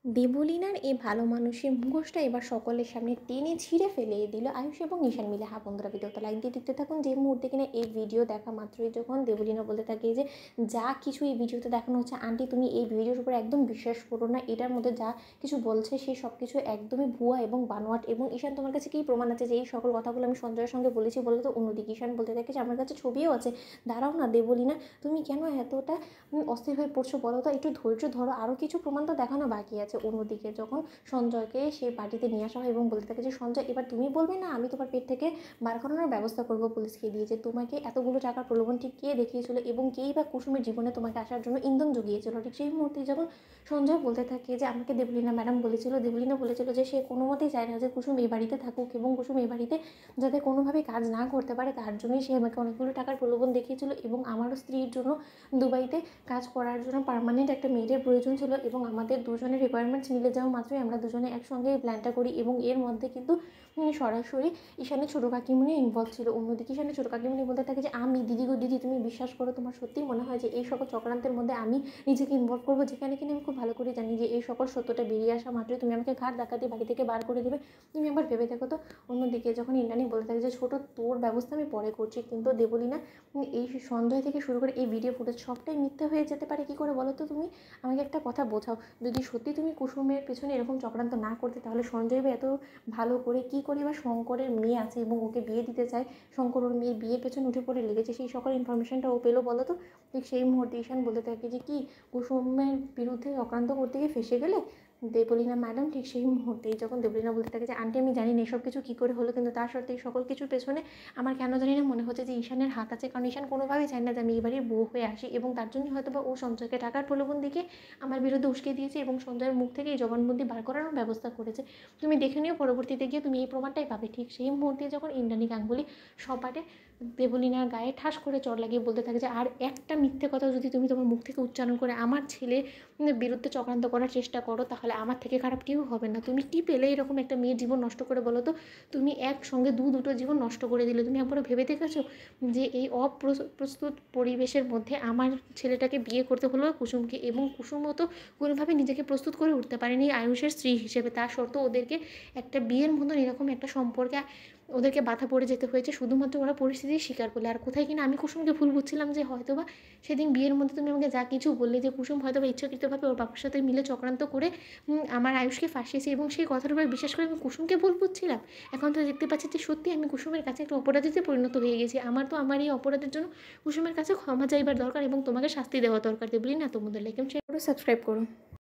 দেবলীনার এই ভালো মানুষের মুখোশটা এবার সকলের সামনে টেনে ছিঁড়ে ফেলে দিল আয়ুষ এবং ঈশান মিলে। হ্যাঁ বন্ধুরা, ভিডিওটা লাইক দিয়ে দেখতে থাকুন। যে মুহূর্তে কিনা এই ভিডিও দেখা মাত্রই যখন দেবলীনা বলতে থাকে যে যা কিছু এই ভিডিওতে দেখানো হচ্ছে আন্টি তুমি এই ভিডিওর উপর একদম বিশ্বাস করো না, এটার মধ্যে যা কিছু বলছে সেই সব কিছু একদমই ভুয়া এবং বানোয়াট, এবং ঈশান তোমার কাছে কী প্রমাণ আছে যে এই সকল কথাগুলো আমি সঞ্জয়ের সঙ্গে বলেছি বলে? তো অন্যদিকে ঈশান বলতে থাকে যে আমার কাছে ছবিও আছে। দাঁড়াও না দেবলীনা, তুমি কেন এতটা অস্থির হয়ে পড়ছো বলো তো, একটু ধৈর্য ধরো, আরও কিছু প্রমাণ তো দেখানো বাকি আছে। অন্যদিকে যখন সঞ্জয়কে সেই পার্টিতে নিয়ে আসা হয় এবং বলতে থাকে যে সঞ্জয় এবার তুমি বলবে না, আমি তোমার পেট থেকে বার করানোর ব্যবস্থা করবো পুলিশকে দিয়ে, যে তোমাকে এতগুলো টাকার প্রলোভন ঠিক কে দেখিয়েছিল এবং কেই বা কুসুমের জীবনে তোমাকে আসার জন্য ইন্ধন জুগিয়েছিল। ঠিক সেই মুহূর্তে যখন সঞ্জয় বলতে থাকে যে আমাকে দেবলীনা ম্যাডাম বলেছিল, দেবলীনা বলেছিল যে সে কোনো মতেই চায় না যে কুসুম এই বাড়িতে থাকুক এবং কুসুম এই বাড়িতে যাতে কোনোভাবে কাজ না করতে পারে, তার জন্যই সে আমাকে অনেকগুলো টাকার প্রলোভন দেখিয়েছিল এবং আমারও স্ত্রীর জন্য দুবাইতে কাজ করার জন্য পার্মানেন্ট একটা মেয়েদের প্রয়োজন ছিল এবং আমাদের দুজনের রিকোয়ারমেন্টস মিলে যাওয়া মাত্রই আমরা দুজনে একসঙ্গে এই প্ল্যানটা করি এবং এর মধ্যে কিন্তু সরাসরি ঈশানের ছোটো কাকিমণি ইনভলভ ছিল। অন্যদিকে ঈশানের ছোটো কাকিমণি বলতে থাকে যে আমি দিদি গো দিদি, তুমি বিশ্বাস করো, তোমার সত্যিই মনে হয় যে এই সকল চক্রান্তের মধ্যে আমি নিজেকে ইনভলভ করবো, যেখানে কিনা আমি খুব ভালো করে জানি যে এই সকল সত্যটা বেরিয়ে আসা মাত্রই তুমি আমাকে ঘাট ধাক্কা দিয়ে বাড়ি থেকে বার করে দেবে, তুমি একবার ভেবে দেখো তো। অন্যদিকে যখন ইন্দ্রাণী বলতে থাকে যে ছোটো তোর ব্যবস্থা আমি পরে করছি, কিন্তু দেবলীনা এই সন্দেহ থেকে শুরু করে এই ভিডিও ফুটেজ সবটাই মিথ্যে হয়ে যেতে পারে কী করে বলো তো তুমি? আমাকে একটা কথা বোঝাও, যদি সত্যি তুমি কুসুমের পেছনে এরকম চক্রান্ত না করতে তাহলে সঞ্জয় বা এত ভালো করে কী করে বা শঙ্করের মেয়ে আছে এবং ওকে বিয়ে দিতে চায়, শঙ্কর ওর মেয়ের বিয়ের পেছনে উঠে পড়ে লেগেছে, সেই সকল ইনফরমেশনটা ও পেলো বলো তো? ঠিক সেই মুহূর্তে ঈশান বলতে থাকে যে কি কুসুমের বিরুদ্ধে চক্রান্ত করতে গিয়ে ফেসে গেলে দেবলীনা ম্যাডাম। ঠিক সেই মুহূর্তেই যখন দেবলীনা বলতে থাকে যে আন্টি আমি জানি না এসব কিছু কী করে হলো, কিন্তু তার সত্ত্বেও সকল কিছুর পেছনে আমার কেন জানি না মনে হচ্ছে যে ঈশানের হাত আছে, কারণ ঈশান কোনোভাবেই চায় না যে আমি এই বাড়ির বউ হয়ে আসি এবং তার জন্যই হয়তো বা ও সঞ্জয়কে টাকার প্রলোভন দিকে আমার বিরুদ্ধে উস্কে দিয়েছে এবং সঞ্জয়ের মুখ থেকে এই জবানবন্দি বার করানোর ব্যবস্থা করেছে। তুমি দেখে নিও, পরবর্তীতে গিয়ে তুমি এই প্রমাণটাই পাবে। ঠিক সেই মুহূর্তে যখন ইন্দ্রাণী গাঙ্গুলি সপাটে দেবলীনার গায়ে ঠাস করে চড় লাগিয়ে বলতে থাকে যে আর একটা মিথ্যে কথা যদি তুমি তোমার মুখ থেকে উচ্চারণ করে আমার ছেলে বিরুদ্ধে চক্রান্ত করার চেষ্টা করো তাহলে আমার থেকে খারাপ কেউ হবে না। তুমি কি পেলে এরকম একটা মেয়ের জীবন নষ্ট করে বলো তো? তুমি একসঙ্গে দুটো জীবন নষ্ট করে দিলে। তুমি একবারও ভেবে দেখেছো যে এই অপ্রস্তুত পরিবেশের মধ্যে আমার ছেলেটাকে বিয়ে করতে হলো কুসুমকে, এবং কুসুমও তো কোনোভাবে নিজেকে প্রস্তুত করে উঠতে পারেনি আয়ুষের স্ত্রী হিসেবে, তার সত্ত্বেও ওদেরকে একটা বিয়ের মতন এরকম একটা সম্পর্কে ওদেরকে বাধা পড়ে যেতে হয়েছে শুধুমাত্র ওরা পরিস্থিতির শিকার করলে। আর কোথায় কিনা আমি কুসুমকে ভুল বুঝছিলাম যে হয়তোবা সেদিন বিয়ের মধ্যে তুমি আমাকে যা কিছু বললে যে কুসুম হয়তোবা ইচ্ছাকৃতভাবে ওর বাবার সাথে মিলে চক্রান্ত করে আমার আয়ুষকে ফাঁসিয়েছে, এবং সেই কথার উপর বিশ্বাস করে আমি কুসুমকে ভুল বুঝছিলাম। এখন তো দেখতে পাচ্ছি যে সত্যি আমি কুসুমের কাছে একটা অপরাধীতে পরিণত হয়ে গেছি। আমার তো আমার এই অপরাধের জন্য কুসুমের কাছে ক্ষমা চাইবার দরকার এবং তোমাকে শাস্তি দেওয়া দরকার। দেবলীনা, তোমাদের লাইক এন্ড শেয়ার করো, সাবস্ক্রাইব করো।